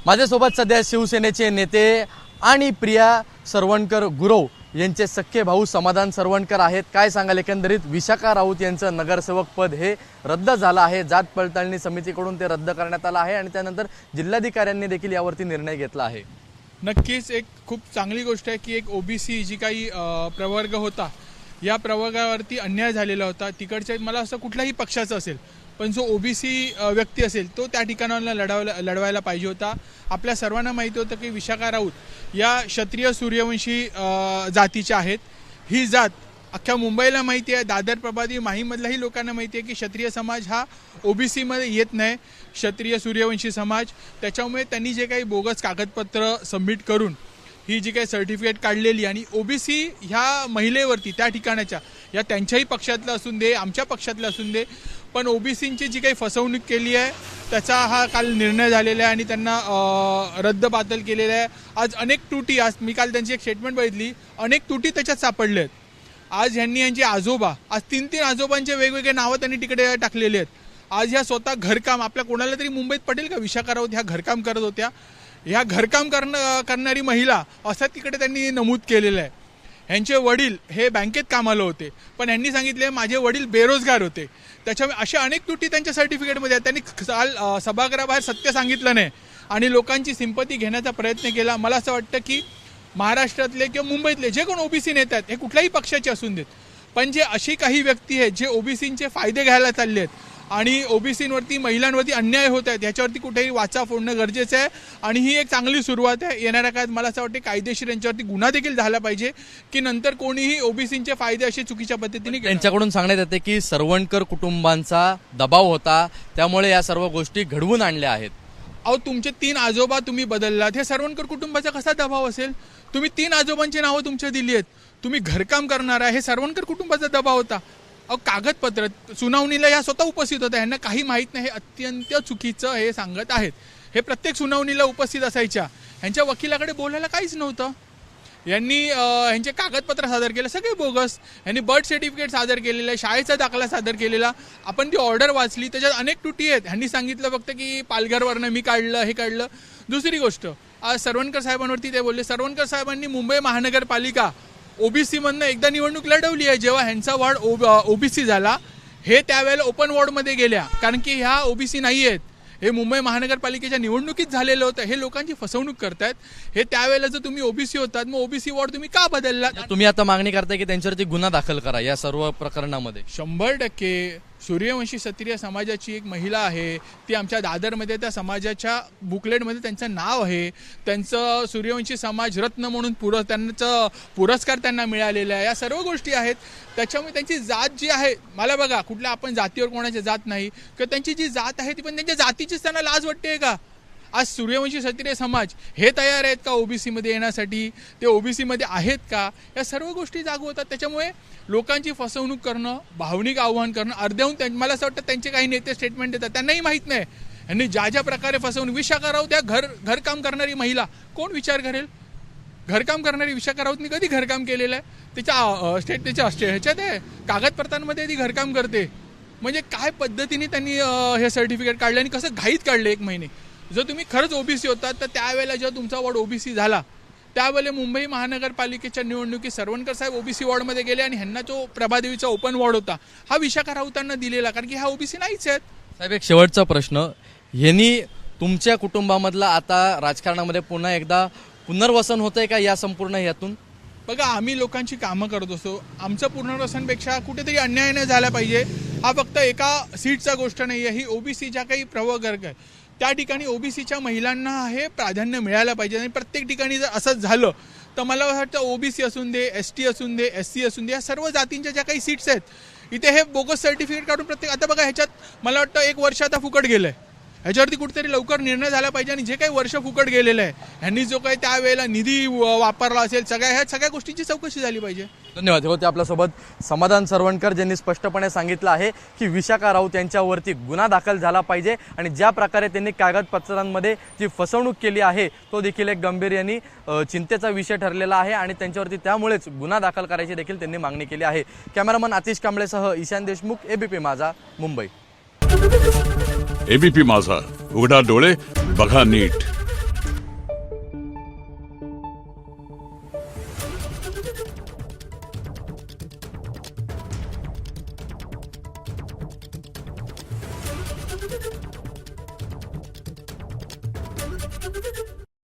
माझ्यासोबत सध्या शिवसेनेचे नेते आणि प्रिया सरवणकर गुरव यांचे सख्खे भाऊ समाधान सरवणकर आहेत। काय सांगाल, एकंदरीत विशाखा राऊत यांचं नगरसेवक पद हे रद्द झालं आहे। जात पडताळणी समितीकडून ते रद्द करण्यात आलं आहे आणि त्यानंतर जिल्हाधिकाऱ्यांनी देखील यावरती निर्णय घेतला आहे। नक्कीच एक खूप चांगली गोष्ट आहे की एक ओबीसी जी काही प्रवर्ग होता, या प्रवर्गावरती अन्याय झालेला होता। तिकडच्या मला असं कुठल्याही पक्षाचं असेल, पण जो ओबीसी व्यक्ती असेल तो त्या ठिकाणाला लढवायला पाहिजे होता। आपल्या सर्वांना माहिती होतं की विशाखा राऊत या क्षत्रिय सूर्यवंशी जातीच्या आहेत। ही जात अख्ख्या मुंबईला माहिती आहे, दादर प्रभादी माहीमधल्याही लोकांना माहिती आहे की क्षत्रिय समाज हा ओबीसीमध्ये येत नाही, क्षत्रिय सूर्यवंशी समाज। त्याच्यामुळे त्यांनी जे काही बोगस कागदपत्र सबमिट करून ही जी काही सर्टिफिकेट काढलेली आणि ओबीसी ह्या महिलेवरती त्या ठिकाणाच्या या त्यांच्याही पक्षातलं असून दे, आमच्या पक्षातलं असून दे, पण ओबीसींची जी काही फसवणूक केली आहे त्याचा हा काल निर्णय झालेला आहे आणि त्यांना रद्दबातल केलेला आहे। आज अनेक त्रुटी, आज मी काल त्यांची एक स्टेटमेंट बघितली, अनेक त्रुटी त्याच्यात सापडले आहेत। आज ह्यांनी यांचे आजोबा, आज तीन वेगवेगळे वेगवेगळे नावं त्यांनी तिकडे टाकलेले आहेत। आज ह्या स्वतः घरकाम, आपल्या कोणाला तरी मुंबईत पटेल का विशाखा राऊत ह्या घरकाम करत होत्या? ह्या घरकाम करणारी महिला असं तिकडे त्यांनी नमूद केलेलं आहे। ह्यांचे वडील हे बँकेत कामाला होते, पण ह्यांनी सांगितले माझे वडील बेरोजगार होते। त्याच्यामुळे अशा अनेक त्रुटी त्यांच्या सर्टिफिकेटमध्ये आहेत। त्यांनी काल सभागृहाबाहेर सत्य सांगितलं नाही आणि लोकांची सिंपती घेण्याचा प्रयत्न केला। मला असं वाटतं की महाराष्ट्रातले किंवा मुंबईतले जे कोण ओबीसी नेते आहेत, हे कुठल्याही पक्षाचे असून देत, पण जे अशी काही व्यक्ती आहेत जे ओबीसींचे फायदे घ्यायला चालले आहेत आणि ओबीसींवरती, महिलांवरती अन्याय होत आहेत, याच्यावरती कुठेही वाचा फोडणं गरजेचं आहे। आणि ही एक चांगली सुरुवात आहे। येणाऱ्या काळात मला असं वाटतं कायदेशीर यांच्यावरती गुन्हा देखील झाला पाहिजे की नंतर कोणीही ओबीसींचे फायदे असे चुकीच्या पद्धतीने त्यांच्याकडून सांगण्यात येते की सरवणकर कुटुंबांचा दबाव होता, त्यामुळे या सर्व गोष्टी घडवून आणल्या आहेत। अहो, तुमचे 3 आजोबा तुम्ही बदललात, हे सरवणकर कुटुंबाचा कसा दबाव असेल? तुम्ही 3 आजोबांची नावं तुमच्या दिली आहेत, तुम्ही घरकाम करणारा, हे सरवणकर कुटुंबाचा दबाव होता। अहो, कागदपत्र सुनावणीला या स्वतः उपस्थित होत्या, यांना काही माहीत नाही, हे अत्यंत चुकीचं हे सांगत आहेत। हे प्रत्येक सुनावणीला उपस्थित असायच्या, ह्यांच्या वकिलाकडे बोलायला काहीच नव्हतं। यांनी ह्यांचे कागदपत्र सादर केले सगळे बोगस, यांनी बर्थ सर्टिफिकेट सादर केलेलं आहे, शाळेचा दाखला सादर केलेला, आपण ती ऑर्डर वाचली, त्याच्यात अनेक त्रुटी आहेत। ह्यांनी सांगितलं फक्त की पालघरवरनं मी काढलं, हे काढलं। दुसरी गोष्ट, आज सरवणकर साहेबांवरती ते बोलले, सरवणकर साहेबांनी मुंबई महानगरपालिका ओबीसीमधनं एकदा निवडणूक लढवली आहे, जेव्हा ह्यांचा वॉर्ड ओबीसी झाला, हे त्यावेळेला ओपन वॉर्डमध्ये गेल्या, कारण की ह्या ओबीसी नाही आहेत। हे मुंबई महानगरपालिकेच्या निवडणुकीत झालेलं होतं, हे लोकांची फसवणूक करतायत। हे त्यावेळेला जर तुम्ही ओबीसी होतात, मग ओबीसी वॉर्ड तुम्ही का बदलला? तुम्ही आता मागणी करताय की त्यांच्यावरती गुन्हा दाखल करा या सर्व प्रकरणामध्ये? 100% सूर्यवंशी क्षत्रिय समाजाची एक महिला आहे, ती आमच्या दादरमध्ये त्या समाजाच्या बुकलेटमध्ये त्यांचं नाव आहे, त्यांचं सूर्यवंशी समाज रत्न म्हणून त्यांचं पुरस्कार त्यांना मिळालेला आहे। या सर्व गोष्टी आहेत। त्याच्यामुळे त्यांची जात जी आहे, मला बघा, कुठल्या आपण जातीवर कोणाची जात नाही किंवा त्यांची जी जात आहे ती पण त्यांच्या जातीचीच त्यांना लाज वाटते का? आज सूर्यवंशी क्षत्रिय समाज हे तयार आहेत का ओबीसीमध्ये येण्यासाठी? ते ओबीसीमध्ये आहेत का? या सर्व गोष्टी जागू होतात। त्याच्यामुळे लोकांची फसवणूक करणं, भावनिक आव्हान करणं, अर्ध्याहून मला असं वाटतं त्यांचे काही नेते स्टेटमेंट देतात, त्यांनाही माहीत नाही यांनी ज्या प्रकारे फसवणूक। विशाखा राऊत त्या घरकाम करणारी महिला, कोण विचार करेल? घरकाम करणारी विशाखा राऊतनी कधी घरकाम केलेलं आहे? त्याच्या ह्याच्यात आहे, कागदपत्रांमध्ये ती घरकाम करते। म्हणजे काय पद्धतीने त्यांनी हे सर्टिफिकेट काढले आणि कसं घाईत काढले 1 महिने। जर तुम्ही खरंच ओबीसी होतात तर त्यावेळेला जेव्हा तुमचा वॉर्ड ओबीसी झाला, त्यावेळेला मुंबई महानगरपालिकेच्या निवडणुकीत सरवणकर साहेब ओबीसी वॉर्डमध्ये गेले आणि ह्यांना जो प्रभादेवीचा ओपन वॉर्ड होता हा विशाखा राऊतांना दिलेला, कारण की हा ओबीसी नाहीच आहेत। साहेब, एक शेवटचा प्रश्न, यांनी तुमच्या कुटुंबामधला आता राजकारणामध्ये पुन्हा एकदा पुनर्वसन होतंय का या संपूर्ण यातून? बघा, आम्ही लोकांची कामं करत असतो, आमचं पुनर्वसनपेक्षा कुठेतरी अन्याय नाही झाला पाहिजे। हा फक्त एका सीटचा गोष्ट नाही आहे, ही ओबीसी ज्या काही प्रवर्ग आहे त्या ठिकाणी ओबीसीच्या महिलांना हे प्राधान्य मिळायला पाहिजे। आणि प्रत्येक ठिकाणी जर असंच झालं तर मला वाटतं ओबीसी असून दे, एसटी असून दे, एससी असून दे, या सर्व जातींच्या ज्या काही सीट्स आहेत, इथे हे बोगस सर्टिफिकेट काढून प्रत्येक, आता बघा ह्याच्यात मला वाटतं 1 वर्ष आता फुकट गेलं आहे, ह्याच्यावरती कुठेतरी लवकर निर्णय झाला पाहिजे। आणि जे काही वर्ष फुकट गेलेलं आहे, ह्यांनी जो काही त्यावेळेला निधी वापरला असेल, ह्या सगळ्या गोष्टींची चौकशी झाली पाहिजे। धन्यवाद। होते आपल्यासोबत समाधान सरवणकर, ज्यांनी स्पष्टपणे सांगितलं आहे की विशाखा राऊत यांच्यावरती गुन्हा दाखल झाला पाहिजे आणि ज्या प्रकारे त्यांनी कागदपत्रांमध्ये जी फसवणूक केली आहे तो देखील एक गंभीर यांनी चिंतेचा विषय ठरलेला आहे आणि त्यांच्यावरती त्यामुळेच गुन्हा दाखल करायची देखील त्यांनी मागणी केली आहे। कॅमेरामन आतिश कांबळेसह ईशान देशमुख, एबीपी माझा, मुंबई। एबीपी माझा, उघडा डोळे बघा नीट। Thank you.